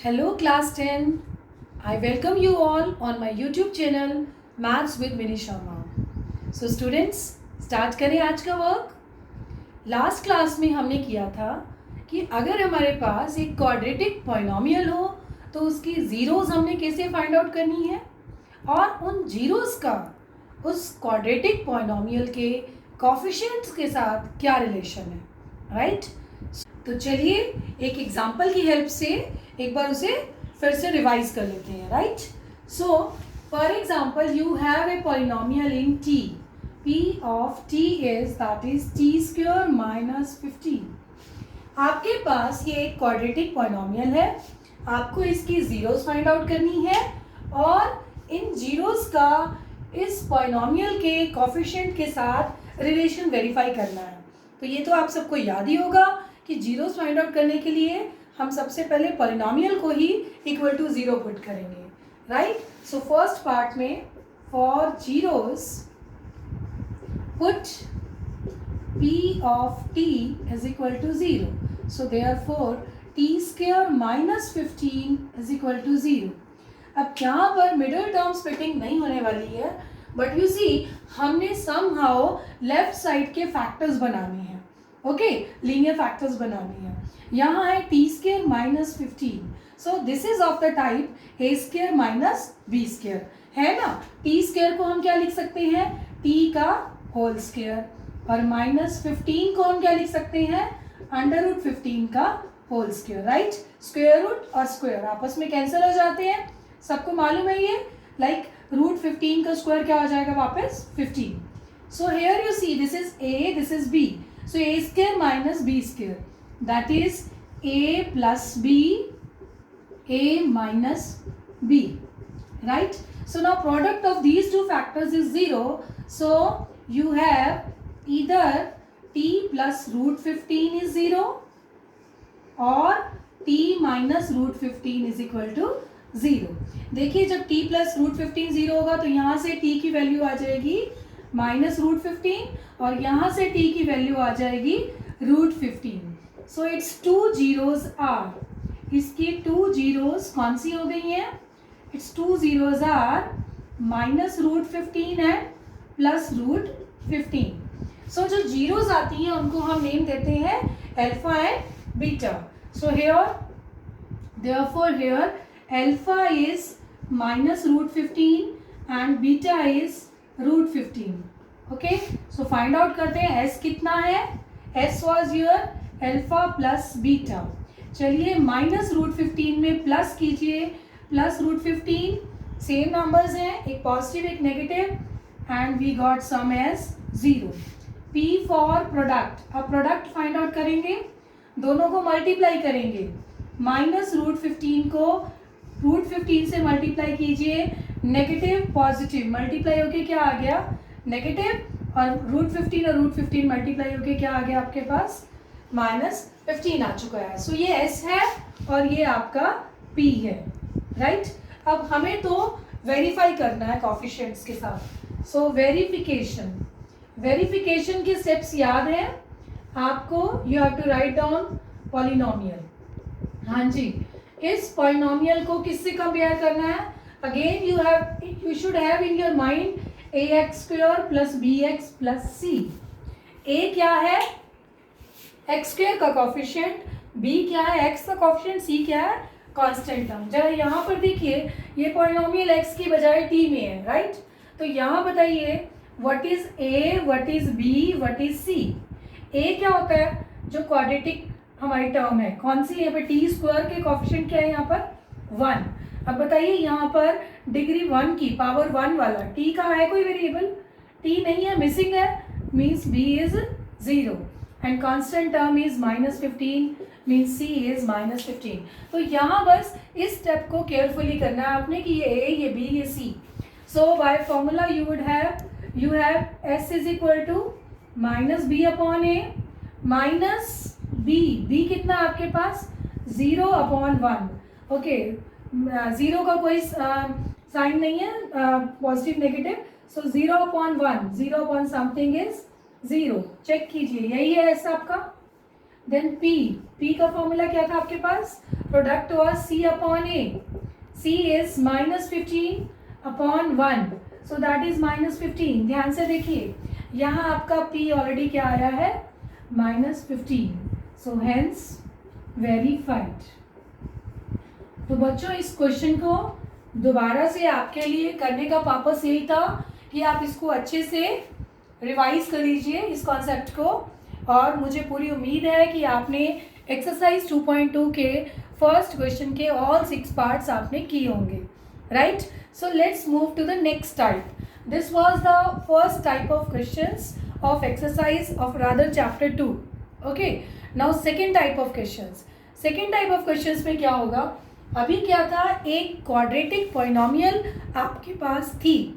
Hello class 10. I welcome you all on my YouTube channel Maths with Mini Sharma. So students, start करें आज का work. Last class में हमने किया था कि अगर हमारे पास एक क्वाड्रेटिक पॉलिनोमियल हो तो उसकी ज़ीरोज़ हमने कैसे फाइंड आउट करनी है और उन ज़ीरोज़ का उस क्वाड्रेटिक पॉलिनोमियल के कोफिशिएंट्स के साथ क्या रिलेशन है, राइट? तो चलिए एक एग्जाम्पल की हेल्प से एक बार उसे फिर से रिवाइज कर लेते हैं, right? So for example you have a polynomial in T. P of t is that is t square minus 15. आपके पास ये एक क्वाड्रेटिक पॉलिनोमियल है. आपको इसकी जीरोस फाइंड आउट करनी है और इन जीरोस का इस पॉलिनोमियल के कोफिशिएंट के साथ रिलेशन वेरीफाई करना है. तो ये तो आप सबको याद ही होगा कि जीरोस फाइंड आउट करने के लिए हम सबसे पहले पॉलिनोमियल को ही इक्वल टू ज़ीरो पुट करेंगे, राइट? सो फर्स्ट पार्ट में for zeros put p of t is equal to 0. So therefore t square minus 15 is equal to 0. अब यहाँ पर मिडल टर्म स्प्लिटिंग नहीं होने वाली है, बट यू सी हमने समहाउ लेफ्ट साइड के फैक्टर्स बनाने हैं. ओके, लीनियर फैक्टर्स बनाने हैं. यहाँ है t square minus 15. So this is of the type a square minus b square, है ना? टी स्क्वेयर को हम क्या लिख सकते हैं? टी का होल स्क्वेयर. और माइनस 15 को हम क्या लिख सकते हैं? अंडर रूट 15 का whole square, right? Square root और स्क्वेयर आपस में कैंसिल हो जाते हैं, सबको मालूम है ये. लाइक रूट 15 का स्क्वायर क्या हो जाएगा वापस? 15. So here you see this is a, this is b. So a square minus b square, that is a plus b, a minus b, right? So now product of these two factors is 0. So you have either t plus root 15 is 0 or t minus root 15 is equal to 0. देखिए जब t plus root 15 0 होगा तो यहाँ से t की value आ जाएगी minus root 15 और यहाँ से t की वैल्यू आ जाएगी root 15. So it's two zeros are. इसकी टू जीरोज कौन सी हो गई हैं? Its two zeros are minus root 15 and plus root 15. So जो zeros आती हैं उनको हम नेम देते हैं alpha and beta. So here, therefore here alpha is minus root 15 and beta is root 15. Okay, so find out करते हैं s कितना है. s was your alpha plus beta. चलिए माइनस रूट 15 में प्लस कीजिए, प्लस रूट 15 सेम नंबर्स हैं, एक positive एक negative and we got sum as 0. P for product. अब प्रोडक्ट फाइंड आउट करेंगे, दोनों को मल्टीप्लाई करेंगे. माइनस रूट 15 को रूट 15 से मल्टीप्लाई कीजिए, नेगेटिव पॉजिटिव मल्टीप्लाई होके क्या आ गया? नेगेटिव. और रूट 15 और रूट 15 मल्टीप्लाई होके क्या आ गया आपके पास? माइनस 15 आ चुका है. सो ये S है और ये आपका P है, राइट? अब हमें तो वेरीफाई करना है कोफिशिएंट्स के साथ. सो वेरिफिकेशन के स्टेप्स याद हैं आपको? You have to write down polynomial. हाँ जी, इस पॉलिनोमियल को किससे कंपेयर करना है? Again you should have in your mind a x square plus b x plus c. A क्या है? एक्स स्क्वेयर का कोफिशिएंट, बी क्या है? एक्स का कोफिशिएंट, सी क्या है? Constant term. जरा यहाँ पर देखिए ये पॉलिनोमियल x की बजाय t में है, राइट? तो यहाँ बताइए what is a, what is b, what is c. a क्या होता है? जो क्वाड्रेटिक हमारी टर्म है, कौन सी? यहाँ पर टी स्क्वायर के कोफिशिएंट क्या है? यहाँ पर 1. अब बताइए यहाँ पर डिग्री 1 की पावर 1 वाला t का है कोई वेरिएबल? t नहीं है, मिसिंग है, means b is 0 and constant term is minus 15 means c is minus 15. तो यहाँ बस इस स्टेप को केयरफुली करना है आपने कि ये a, ये b, ये c. So by formula you have s is equal to minus b upon a minus b कितना आपके पास? 0 अपॉन 1. ओके, 0 का कोई साइन नहीं है, positive negative. So 0 upon 1, 0 upon something is 0. Check कीजिए, यही है s आपका. देन p P का फॉर्मूला क्या था आपके पास? Product was C upon A. C is -15/1, so that is -15. ध्यान से देखिए, यहाँ आपका P ऑलरेडी क्या आया है? -15. So hence verified. तो बच्चों इस क्वेश्चन को दोबारा से आपके लिए करने का पर्पस यही था कि आप इसको अच्छे से रिवाइज कर लीजिए इस कॉन्सेप्ट को, और मुझे पूरी उम्मीद है कि आपने एक्सरसाइज 2.2 के फर्स्ट क्वेश्चन के ऑल 6 पार्ट्स आपने किए होंगे, right? So let's move to the next type. This was the first type of questions of exercise of rather chapter 2. Okay, now second type of questions. Second type of questions में क्या होगा? अभी क्या था? एक क्वाड्रेटिक पॉलिनोमियल आपके पास थी,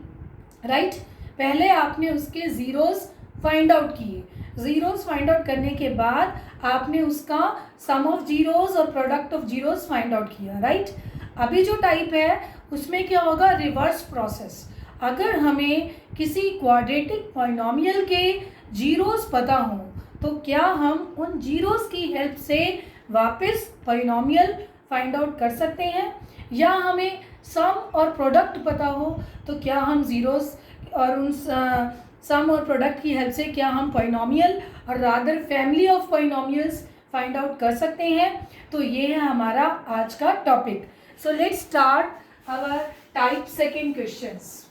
right? पहले आपने उसके जीरोस फाइंड आउट किए. जीरोस फाइंड आउट करने के बाद आपने उसका सम ऑफ जीरोस और product of zeros find out किया, राइट? अभी जो टाइप है उसमें क्या होगा? Reverse process. अगर हमें किसी क्वाड्रेटिक पॉलिनोमियल के जीरोस पता हो तो क्या हम उन जीरोस की हेल्प से वापस पॉलिनोमियल फाइंड आउट कर सकते हैं? या हमें सम और प्रोडक्ट पता हो तो क्या हम जीरोस और उन सम और प्रोडक्ट की हेल्प से क्या हम पॉलिनोमियल और rather family of polynomials find out कर सकते हैं? तो ये है हमारा आज का topic. So let's start our type second questions.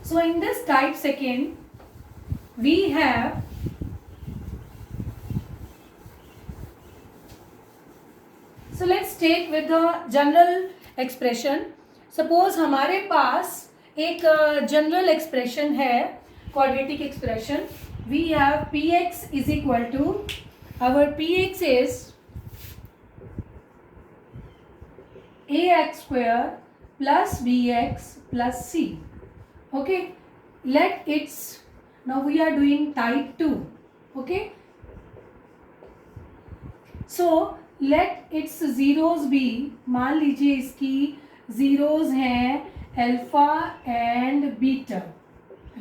So in this type second we have so let's take with the general expression. suppose हमारे पास एक जनरल एक्सप्रेशन है, quadratic expression. we have px is equal to, our px is ax square plus bx plus c. okay, let its now we are doing type 2. okay, so let its zeros be, मान लीजिए इसकी zeros हैं alpha and beta,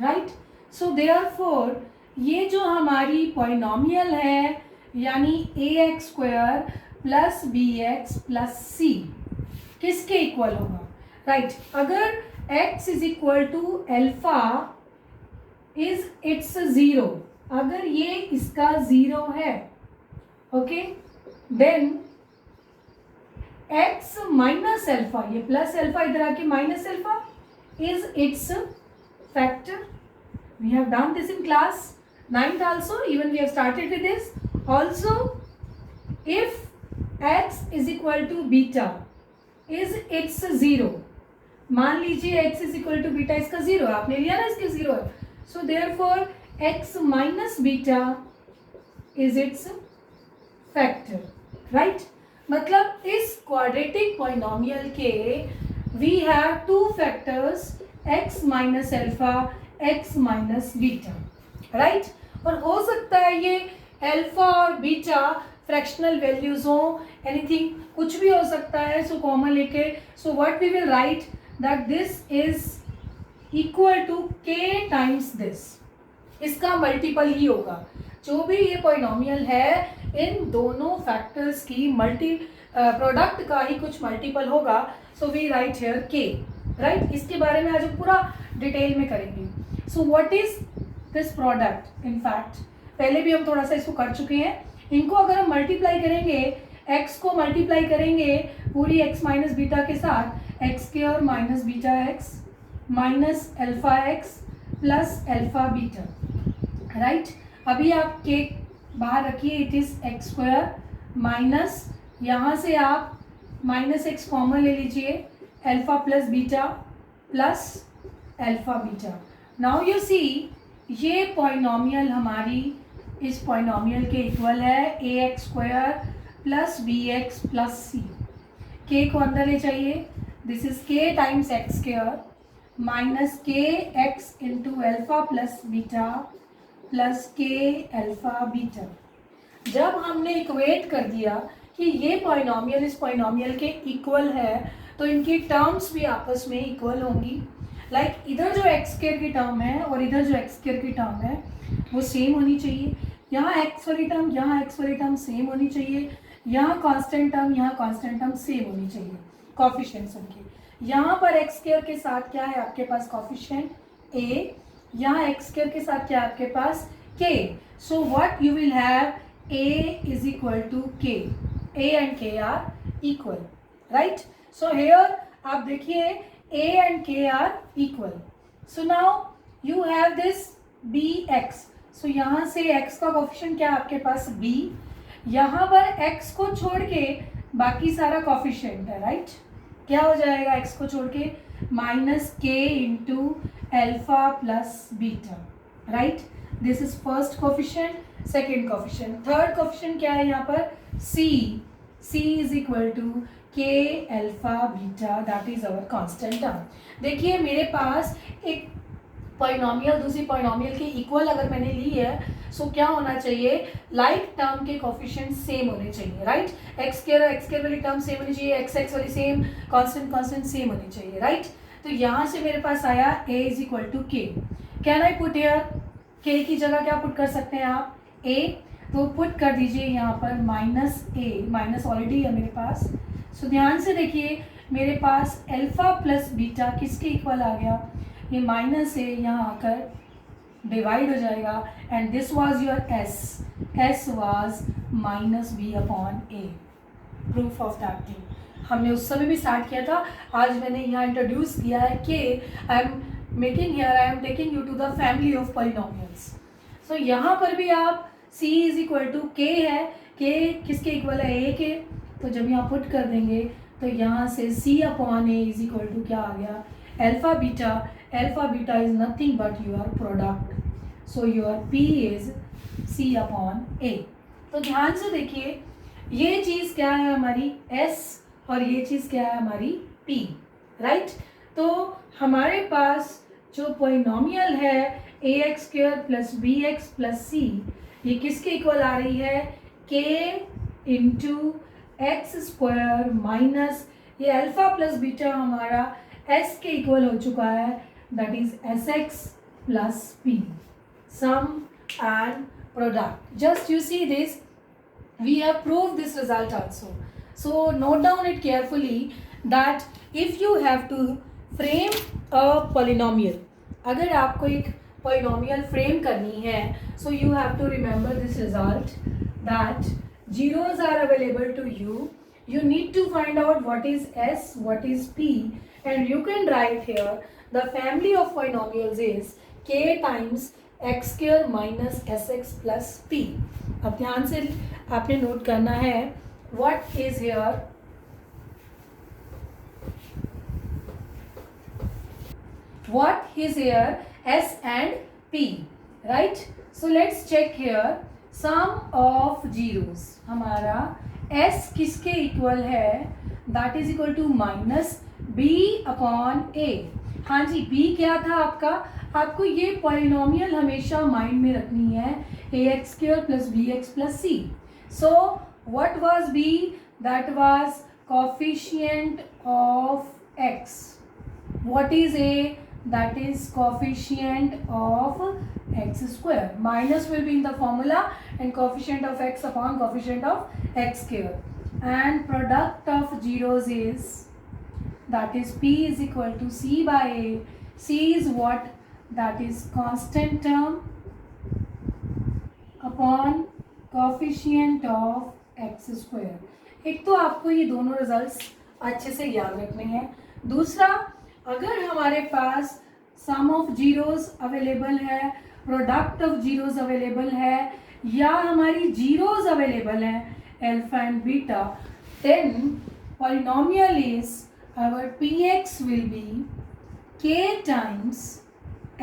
right? So therefore ये जो हमारी polynomial है यानी ax square plus bx plus c किसके इक्वल होगा? राइट, अगर x is equal to alpha is it's zero, अगर ये इसका जीरो है, okay, then x minus alpha, ये प्लस अल्फा इधर आके minus alpha, is it's factor. We have done this in class 9th also, even we have started with this also. If x is equal to beta is it's zero, मान लीजिए x is equal to beta, इसका zero, आपने लिया ना इसके zero है, so therefore x minus beta is its factor, right? मतलब इस क्वाड्रेटिक पॉलिनोमियल के we have two factors, x minus alpha, x minus beta, right? और हो सकता है ये अल्फा और बीटा फ्रैक्शनल वैल्यूज हो, एनीथिंग कुछ भी हो सकता है, सो कॉमन लेके, so what we will write that this is equal to k times this. इसका मल्टीपल ही होगा. जो भी ये पॉलिनोमियल है इन दोनों फैक्टर्स की मल्टी प्रोडक्ट का ही कुछ मल्टीपल होगा. So we write here k, right? इसके बारे में आज हम पूरा डिटेल में करेंगे. So what is this product? In fact पहले भी हम थोड़ा सा इसको कर चुके हैं. इनको अगर हम मल्टीप्लाई करेंगे, x को मल्टीप्लाई करेंगे पूरी x माइनस बीटा के साथ, x square minus beta x minus alpha x plus alpha beta, right? अभी आप के बाहर रखिए, it is x square minus, यहाँ से आप माइनस एक्स कॉमन ले लीजिए, alpha plus beta plus alpha beta. Now you see ये पॉलिनोमियल हमारी इस पॉलिनोमियल के इक्वल है a x square plus b x plus c. K को अंदर ले चाहिए, this is k times x square minus के x into alpha plus beta plus के अल्फा बीटा. जब हमने इक्वेट कर दिया कि ये पॉलिनोमियल इस पॉलिनोमियल के इक्वल है तो इनकी टर्म्स भी आपस में इक्वल होंगी. लाइक इधर जो एक्स स्क्वायर की टर्म है और इधर जो एक्स स्क्वायर की टर्म है वो सेम होनी चाहिए. यहाँ एक्स वाली टर्म, यहाँ एक्स वाली टर्म सेम होनी चाहिए, यहाँ कांस्टेंट टर्म, यहाँ कांस्टेंट टर्म सेम होनी चाहिए कॉफिशिएंट्स उनके। यहाँ पर एक्स स्क्वायर के साथ क्या है आपके पास कॉफिशिएंट ए, यहाँ एक्स स्क्वायर के साथ क्या है आपके पास के। So what you will have a is equal to k, a and k are equal, right? So here आप देखिए a and k are equal. So now you have this bx. So यहाँ से x का coefficient क्या है आपके पास b, यहाँ पर x को छोड़ के बाकी सारा कोफिशिएंट है, राइट? क्या हो जाएगा x को छोड़ के minus k into alpha plus beta, right? This is first coefficient, second coefficient, third coefficient क्या है यहाँ पर c, c is equal to k alpha beta, that is our constant term. देखिए मेरे पास एक पॉलिनोमियल दूसरी पॉलिनोमियल के इक्वल अगर मैंने ली है, सो क्या होना चाहिए, लाइक टर्म के कोफिशिएंट सेम होने चाहिए, राइट? एक्स स्क्वायर वाली टर्म सेम होनी चाहिए, एक्स एक्स वाली सेम, कांस्टेंट सेम होनी चाहिए, राइट? तो यहाँ से मेरे पास आया a इज इक्वल टू के। कैन आई पुट हियर के की जगह क्या पुट कर सकते हैं आप, a, तो पुट कर दीजिए यहाँ पर माइनस ए, माइनस ऑलरेडी है मेरे पास। सो ध्यान से देखिए मेरे पास अल्फा प्लस बीटा किसके इक्वल आ गया, ये माइनस ए यहाँ आकर डिवाइड हो जाएगा and this was your s was minus b upon a. Proof of that thing हमने उस समय भी स्टार्ट किया था, आज मैंने यहाँ इंट्रोड्यूस किया है कि I am taking you to the family of polynomials. So यहाँ पर भी आप c इज इक्वल टू के है, के किसके इक्वल है, a के, तो जब यहाँ पुट कर देंगे तो यहाँ से c upon a is equal to क्या आ गया, alpha beta is nothing but your product, so your p is c upon a। तो ध्यान से देखिए ये चीज़ क्या है हमारी s और ये चीज़ क्या है हमारी p, राइट? तो हमारे पास जो पॉलिनोमियल है a x square plus b x plus c, ये किसके इक्वल आ रही है, k into x square minus ये अल्फा प्लस बीटा हमारा एस के इक्वल हो चुका है, that is s x plus p, sum and product. Just you see this, we have proved this result also. So note down it carefully that if you have to frame a polynomial, अगर आपको एक polynomial frame करनी है, so you have to remember this result that zeros are available to you. You need to find out what is s, what is p, and you can write here the family of polynomials is k times x square minus s x plus p. अब ध्यान से आपने note करना है what is here, what is here s and p, right? So let's check here sum of zeros, हमारा s किसके equal है, that is equal to minus b upon a. हाँ जी, बी क्या था आपका, आपको ये पॉलिनोमियल हमेशा माइंड में रखनी है, a x square plus b x plus c. So what was b, that was coefficient of x. What is a, that is coefficient of x square, minus will be in the formula and coefficient of x upon coefficient of x square, and product of zeros is that is p is equal to c by a. C is what, that is constant term upon coefficient of x square. एक तो आपको ये दोनों results अच्छे से याद रखने हैं। दूसरा, अगर हमारे पास सम ऑफ जीरोस अवेलेबल है, प्रोडक्ट ऑफ जीरोस अवेलेबल है, या हमारी जीरोस अवेलेबल है alpha and beta, then polynomial is our px will be k times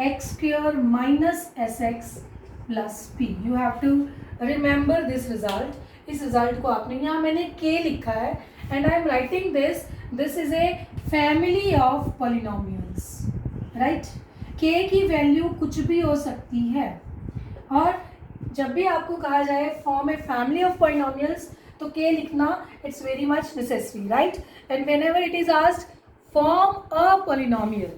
x square minus sx plus p. You have to remember this result. इस result को आपने यहाँ मैंने k लिखा है and I am writing this. This is a family of polynomials, right? k की value कुछ भी हो सकती है, और जब भी आपको कहा जाए form a family of polynomials तो k लिखना it's very much necessary, right? And when ever it is asked form a polynomial,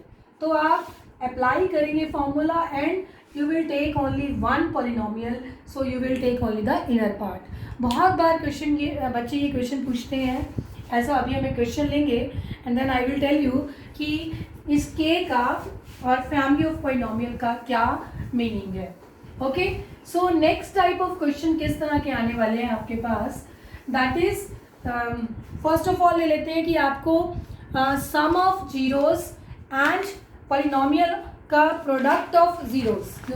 तो आप अप्लाई करेंगे formula and you will take only one polynomial, so you will take only the inner part. बहुत बार question ये बच्चे ये question पूछते हैं, ऐसा अभी हमें क्वेश्चन लेंगे and then I will tell you कि इस के का और फैमिली ऑफ पॉलिनोमियल का क्या मीनिंग है. Okay, so next type of question किस तरह के आने वाले हैं आपके पास, that is first of all ले लेते हैं कि आपको sum of zeros and polynomial का प्रोडक्ट ऑफ जीरोस, जो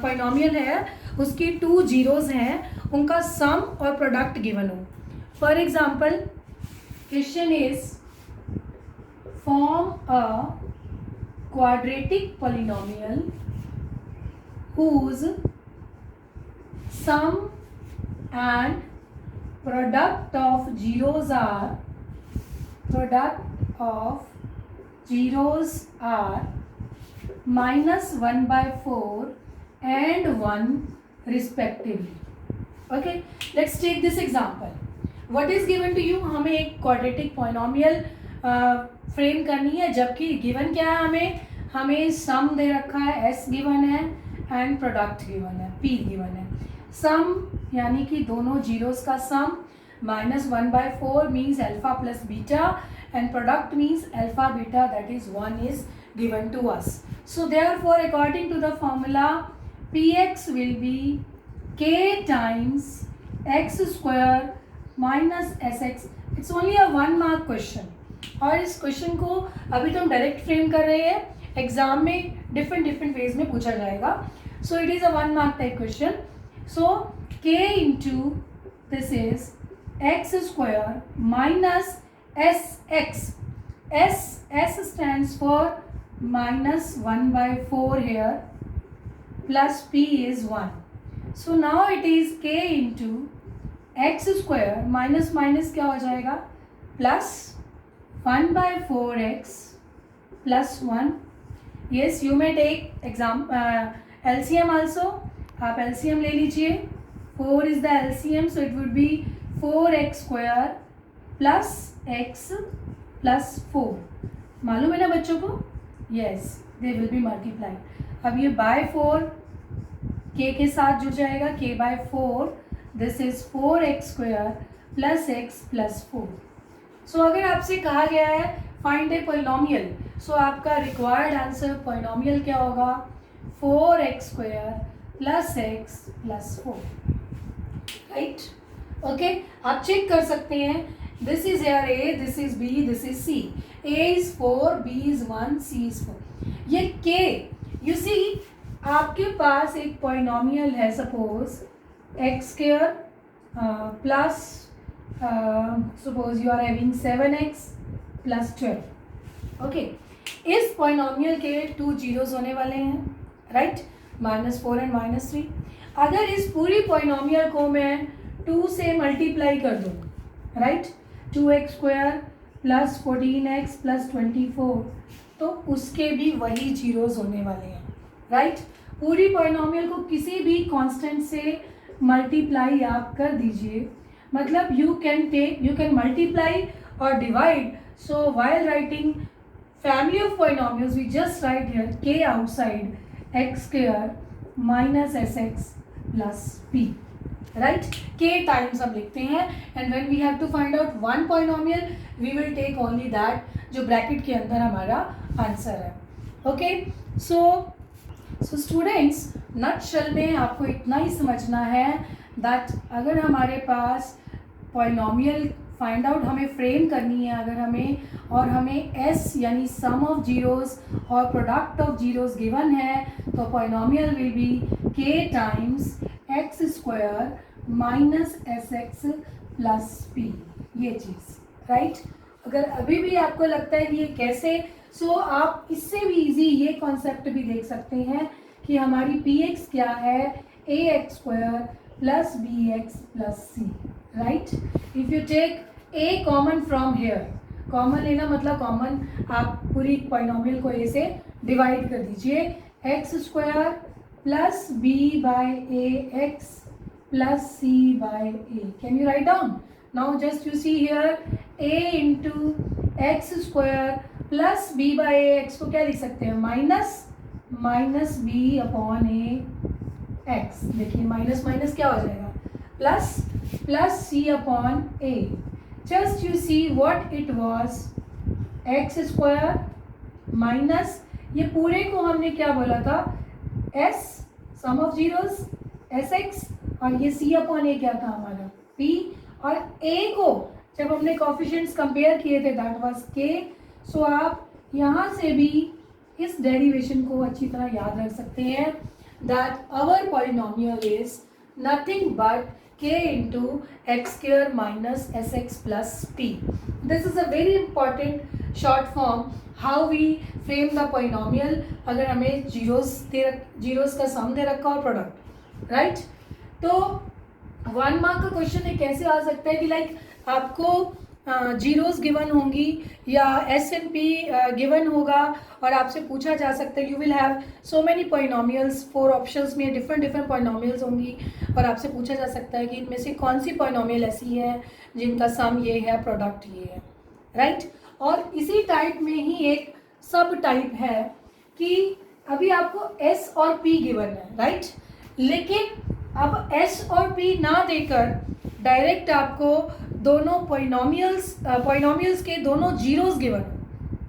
पॉलिनोमियल है उसकी 2 जीरोस हैं, उनका सम और प्रोडक्ट गिवन हो. For example question is form a quadratic polynomial whose sum and product of zeros are -1/4 and 1 respectively. Okay, let's take this example. What is given to you? हमें एक quadratic polynomial frame करनी है, जबकि given क्या है, हमें सम दे रखा है, s गिवन है एंड प्रोडक्ट गिवन है, p गिवन है. सम यानी कि दोनों जीरोस का सम -1/4 means alpha plus beta and product means alpha beta, that is 1 is given to us. So therefore according to the formula px will be k times x square minus sx. It's only a 1 mark question और इस question को अभी तो हम direct frame कर रहे हैं, exam में डिफरेंट वेज में पूछा जाएगा. So it is a 1 mark type question. So k into this is x square minus sx. s stands for -1/4 here plus p is 1. So now it is k into x square minus minus क्या हो जाएगा, plus 1/4x plus 1. Yes, you may take LCM also. आप LCM ले लीजिए. 4 is the LCM, so it would be 4x square plus x plus 4. मालूम है ना बच्चों को? Yes, they will be multiplied. अब ये by 4 k के साथ जुड़ जाएगा, k by 4. This is 4x square plus x plus 4. सो अगर आपसे कहा गया है फाइंड ए पॉलिनोमियल, सो आपका रिक्वायर्ड आंसर पॉलिनोमियल क्या होगा, 4x square plus x plus 4. Right, okay, आप चेक कर सकते हैं. This is air a, this is b, this is c. a is 4, b is 1, c is 4. ये k, यू सी आपके पास एक पॉलिनोमियल है, suppose x square plus suppose you are having 7x plus 12. Okay, इस polynomial के 2 zeros होने वाले हैं, right, -4 and -3. अगर इस पूरी पॉलिनोमियल को मैं 2 से मल्टीप्लाई कर दूँ, right, 2x square plus 14x plus 24, तो उसके भी वही जीरोस होने वाले हैं, राइट. पूरी पॉलिनोमियल को किसी भी कांस्टेंट से मल्टीप्लाई आप कर दीजिए, मतलब you can multiply or divide. So while writing family of polynomials, we just write here k outside x square minus sx plus p, right. k times हम लिखते हैं, and when we have to find out one polynomial, we will take only that जो bracket के अंदर हमारा answer है. Okay, so students, nutshell में आपको इतना ही समझना है दैट अगर हमारे पास पॉलिनोमियल फाइंड आउट हमें फ्रेम करनी है, अगर हमें s यानी सम ऑफ जीरोस और प्रोडक्ट ऑफ जीरोस गिवन है, तो polynomial will B k times x square minus sx plus p. ये चीज़, राइट. अगर अभी भी आपको लगता है कि ये कैसे, सो आप इससे भी इजी ये कॉन्सेप्ट भी देख सकते हैं कि हमारी px क्या है, ax square plus bx plus c, right. If you take a common from here, common लेना मतलब कॉमन आप पूरी पॉलिनोमियल को a से डिवाइड कर दीजिए, x square plus b by a x plus c by a. Can you write down? Now just you see here a into x square plus b by a x को क्या लिख सकते हैं, minus minus b upon a x. देखिए minus minus क्या हो जाएगा, plus, plus c upon a. Just you see what it was, x square minus, ये पूरे को हमने क्या बोला था, S sum of zeros s x, और ये सी अपॉन ए क्या था हमारा पी, और ए को जब हमने कोफिशिएंट्स कंपेयर किए थे दैट वाज के। सो आप यहाँ से भी इस डेरिवेशन को अच्छी तरह याद रख सकते हैं, that our polynomial is nothing but k into x square minus sx plus p. This is a very important short form how we frame the polynomial अगर हमें जीरोस का सम दे रखा और प्रोडक्ट, राइट। तो 1 मार्क का क्वेश्चन है कैसे आ सकता है कि लाइक आपको जीरोस गिवन होंगी या एस एंड पी गिवन होगा और आपसे पूछा जा सकता है, you will have so many polynomials, 4 options में डिफरेंट डिफरेंट पॉलिनोमियल्स होंगी और आपसे पूछा जा सकता है कि इनमें से कौन सी पॉलिनोमियल ऐसी है जिनका सम ये है, प्रोडक्ट ये है, राइट। और इसी टाइप में ही एक सब टाइप है कि अभी आपको एस और पी गिवन है, राइट, लेकिन अब एस और पी ना देकर डायरेक्ट आपको दोनों पॉलिनोमियल्स के दोनों जीरोस गिवन,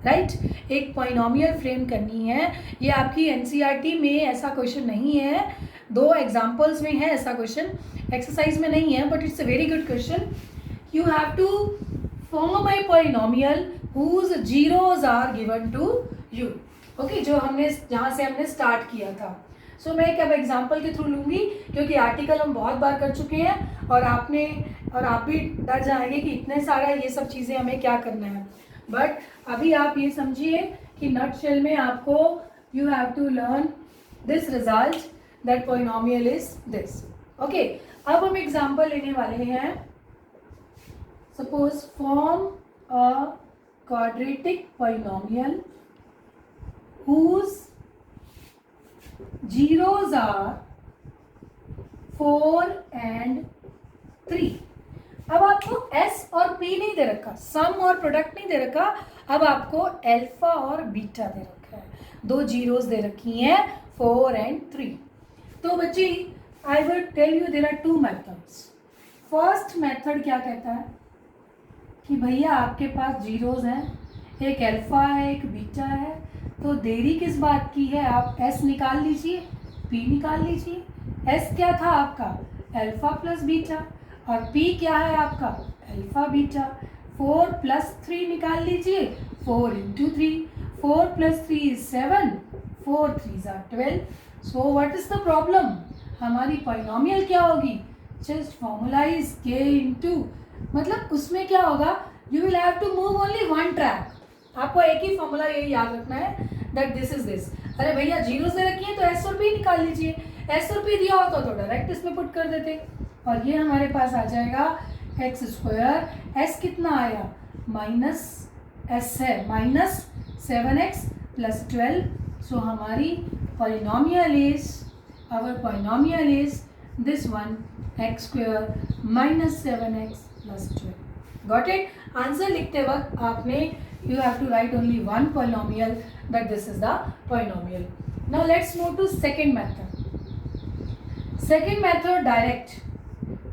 राइट, एक पॉलिनोमियल फ्रेम करनी है। ये आपकी एनसीईआरटी में ऐसा क्वेश्चन नहीं है, 2 एग्जांपल्स में है ऐसा क्वेश्चन, एक्सरसाइज में नहीं है, but it's a very good question. You have to form a polynomial whose zeros are given to you, okay, जो हमने जहाँ से हमने स्टार्ट किया था। सो मैं एक अब एग्जाम्पल के थ्रू लूँगी क्योंकि आर्टिकल हम बहुत बार कर चुके हैं और आप भी डर जाएंगे कि इतने सारा ये सब चीज़ें हमें क्या करना है, बट अभी आप ये समझिए कि नटशेल में आपको you have to learn this result that polynomial is this, okay. अब हम एग्जाम्पल लेने वाले हैं, suppose form a quadratic polynomial whose zeros are 4 and 3। अब आपको s और p नहीं दे रखा, सम और प्रोडक्ट नहीं दे रखा, अब आपको अल्फा और बीटा दे रखा है, 2 जीरोस दे रखी हैं 4 and 3। तो बच्चे I will tell you there are 2 methods. First method क्या कहता है कि भैया आपके पास जीरोस हैं, एक अल्फा है एक बीटा है, तो देरी किस बात की है, आप s निकाल लीजिए, p निकाल लीजिए। s क्या था आपका, अल्फा प्लस बीटा, और p क्या है आपका, अल्फा बीटा। 4 प्लस 3 निकाल लीजिए, 4 into 3, 4 plus 3 is 7, 4 3s are 12। So what is the problem, हमारी पॉलिनोमियल क्या होगी, जस्ट फॉर्मुलाइज k into, मतलब उसमें क्या होगा, you will have to move only 1 track. आपको एक ही फॉर्मूला यही याद रखना है दैट दिस इज दिस। अरे भैया जीरोस दे रखी है तो एस और पी निकाल लीजिए, एस और पी दिया होता तो डायरेक्ट इसमें पुट कर देते, और ये हमारे पास आ जाएगा एक्स स्क्वायर, एस कितना आया माइनस एस है माइनस 7x प्लस 12। सो हमारी polynomial is, our polynomial is this one, x square minus 7x plus 12। Got it. Answer लिखते वक्त आपने you have to write only one polynomial that this is the polynomial. Now let's move to second method. Second method direct,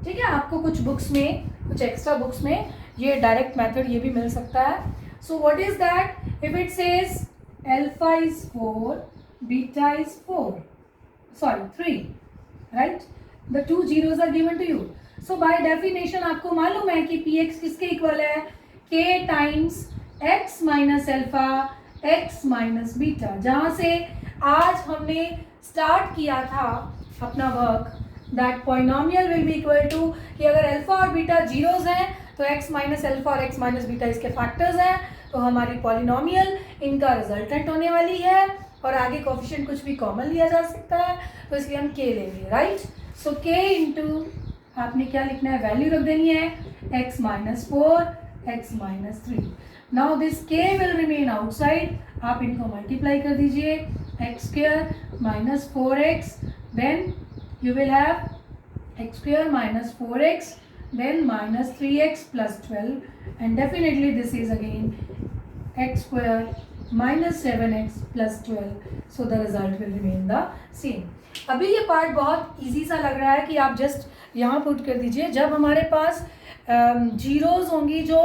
ठीक है, आपको कुछ books में, कुछ extra books में ये डायरेक्ट मेथड ये भी मिल सकता है। So what is that, if it says alpha is 4 beta is 3, right, the 2 zeros are given to you। So by definition आपको मालूम है कि px किसके इक्वल है, k times x minus alpha x minus beta. जहाँ से आज हमने स्टार्ट किया था अपना work, that polynomial will be equal to कि अगर अल्फा और बीटा जीरोस हैं तो x माइनस अल्फा और x माइनस बीटा इसके फैक्टर्स हैं, तो हमारी पॉलिनोमियल इनका रिजल्टेंट होने वाली है, और आगे कोफिशिएंट कुछ भी कॉमन लिया जा सकता है, तो इसलिए हम k लेंगे, राइट। सो k इंटू आपने क्या लिखना है, वैल्यू रख देनी है x minus 4 x minus 3। Now this k will remain outside, आप इनको मल्टीप्लाई कर दीजिए, x square minus 4x, then you will have x square minus 4x, then minus 3x plus 12, and definitely this is again x square minus 7x plus 12. So the result will remain the same. अभी ये part बहुत easy सा लग रहा है कि आप just यहाँ पुट कर दीजिए. जब हमारे पास जीरोज होंगी जो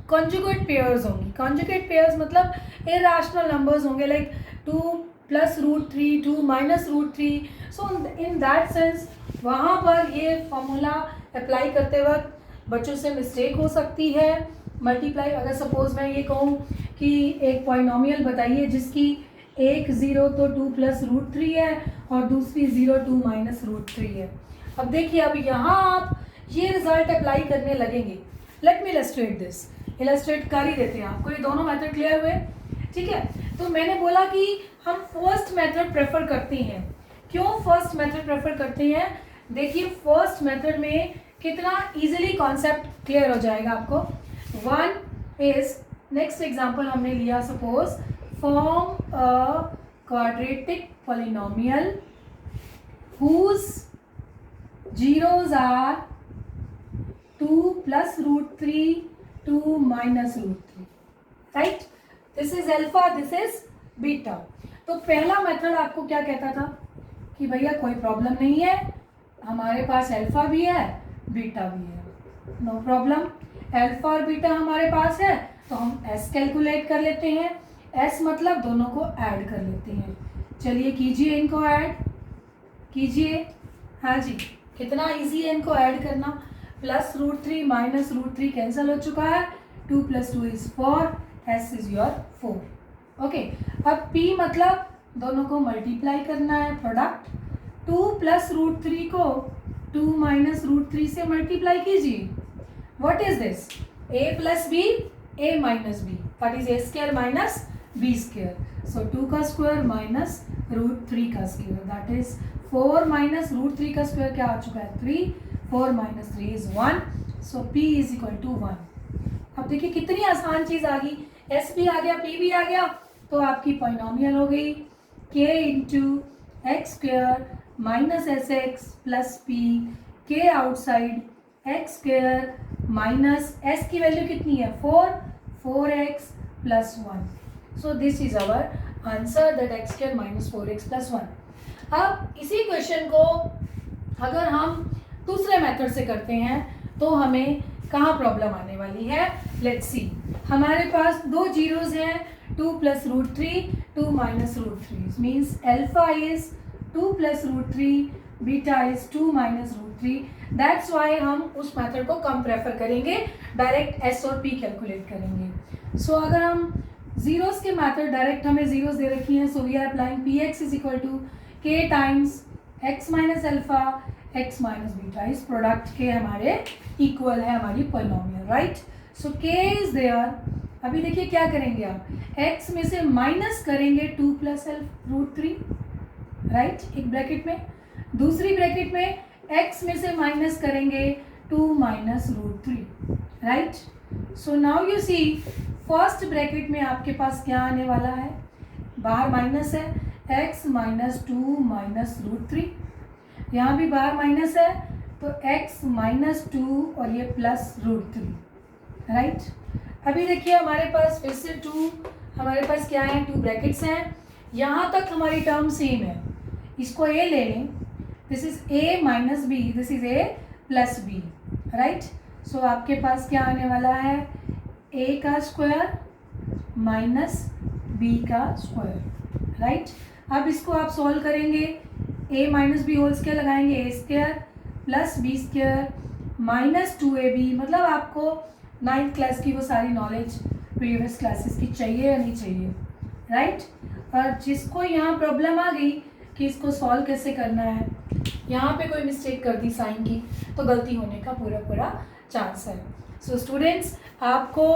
कॉन्जुगेट पेयर्स होंगी. कॉन्जुगेट पेयर्स मतलब इरेशनल नंबर्स होंगे, like 2 plus root 3, 2 minus root 3. So in that sense वहाँ पर ये फॉर्मूला अप्लाई करते वक्त बच्चों से मिस्टेक हो सकती है. मल्टीप्लाई, अगर सपोज मैं ये कहूँ कि एक पॉलिनोमियल बताइए जिसकी एक 0 तो 2 प्लस रूट 3 है और दूसरी 0 2 माइनस रूट 3 है. अब देखिए, अब यहाँ आप ये रिजल्ट अप्लाई करने लगेंगे. Let me illustrate this. Illustrate कर ही देते हैं आपको. ये दोनों मेथड क्लियर हुए? ठीक है. तो मैंने बोला कि हम फर्स्ट मेथड प्रेफर करते हैं. क्यों फर्स्ट मेथड प्रेफर करते हैं? देखिए, फर्स्ट मेथड में कितना इजीली कॉन्सेप्ट क्लियर हो जाएगा आपको. वन इज, नेक्स्ट एग्जांपल हमने लिया, suppose form a quadratic polynomial whose zeros are 2 plus root 3, 2 minus root 3, right? This is alpha, this is beta. तो पहला मेथड आपको क्या कहता था कि भैया कोई प्रॉब्लम नहीं है, हमारे पास अल्फा भी है बीटा भी है, नो प्रॉब्लम. अल्फा और बीटा हमारे पास है तो हम एस कैलकुलेट कर लेते हैं. एस मतलब दोनों को ऐड कर लेते हैं. चलिए कीजिए, इनको ऐड कीजिए. हाँ जी, कितना इजी है इनको ऐड करना. Plus root 3 minus root 3 cancel हो चुका है. 2 plus 2 is 4. S is your 4. Okay. अब पी मतलब दोनों को मल्टीप्लाई करना है, प्रोडक्ट. 2 प्लस रूट 3 को 2 माइनस रूट 3 से मल्टीप्लाई कीजिए. What is this? A plus b, a minus b. What is a square minus b square? So 2 का स्क्वायर माइनस रूट 3 का square, that is 4 minus root 3 का square क्या आ चुका है? 3. 4 minus 3 is 1. So p is equal to 1. अब देखिए कितनी आसान चीज आ गई. s भी आ गया, p भी आ गया, तो आपकी पॉलिनोमियल हो गई k into x square minus s x plus p. k outside x square minus s की वैल्यू कितनी है? 4. 4x plus 1. So this is our answer, that x square minus 4x plus 1. अब इसी क्वेश्चन को अगर हम दूसरे मेथड से करते हैं तो हमें कहाँ प्रॉब्लम आने वाली है? Let's see. हमारे पास दो जीरोज हैं, 2 plus root 3, 2 minus root 3. Means alpha is 2 plus root 3, beta is 2 minus root 3. That's why हम उस मेथड को कम प्रेफर करेंगे, डायरेक्ट एस और पी कैलकुलेट करेंगे. सो अगर हम जीरोस के मेथड, डायरेक्ट हमें जीरोस दे रखी हैं, so we are applying p x is equal to k times x minus alpha x minus beta. इस प्रोडक्ट के हमारे इक्वल है हमारी polynomial, right? So k is there. अभी देखिए क्या करेंगे आप, x में से माइनस करेंगे 2 प्लस रूट 3, राइट, एक ब्रैकेट में. दूसरी ब्रैकेट में x में से माइनस करेंगे 2 minus root 3, right? So now you see, first bracket में आपके पास क्या आने वाला है? बाहर माइनस है, x माइनस 2 माइनस रूट 3. यहाँ भी बाहर माइनस है तो x माइनस 2 और ये प्लस रूट 3, राइट? अभी देखिए हमारे पास फिर से 2, हमारे पास क्या है? 2 ब्रैकेट्स हैं. यहाँ तक हमारी टर्म सेम है. इसको a ले लें, this is a minus b, this is a plus b, right? So आपके पास क्या आने वाला है? a का स्क्वायर माइनस b का स्क्वायर, राइट? अब इसको आप सॉल्व करेंगे, a minus b whole square लगाएंगे, a square plus b square minus 2ab. मतलब आपको 9th क्लास की वो सारी नॉलेज प्रीवियस क्लासेस की चाहिए या नहीं चाहिए, राइट? और जिसको यहाँ प्रॉब्लम आ गई कि इसको सॉल्व कैसे करना है, यहाँ पे कोई मिस्टेक कर दी साइन की, तो गलती होने का पूरा चांस है. सो स्टूडेंट्स, आपको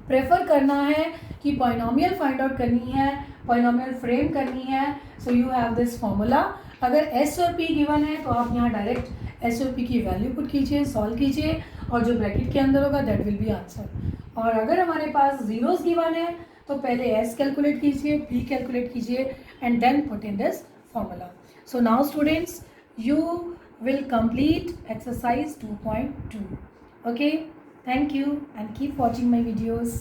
प्रेफर करना है कि पॉलिनोमियल फाइंड आउट करनी है, पॉलिनोमियल फ्रेम करनी है. So you have this formula. अगर एस और पी गिवन है तो आप यहाँ डायरेक्ट एस और पी की वैल्यू पुट कीजिए, सॉल्व कीजिए, और जो ब्रैकेट के अंदर होगा दैट विल बी आंसर. और अगर हमारे पास जीरोस गिवन है तो पहले एस कैलकुलेट कीजिए, पी कैलकुलेट कीजिए, and then put in this formula. So now students, you will complete exercise 2.2. Okay, thank you and keep watching my videos.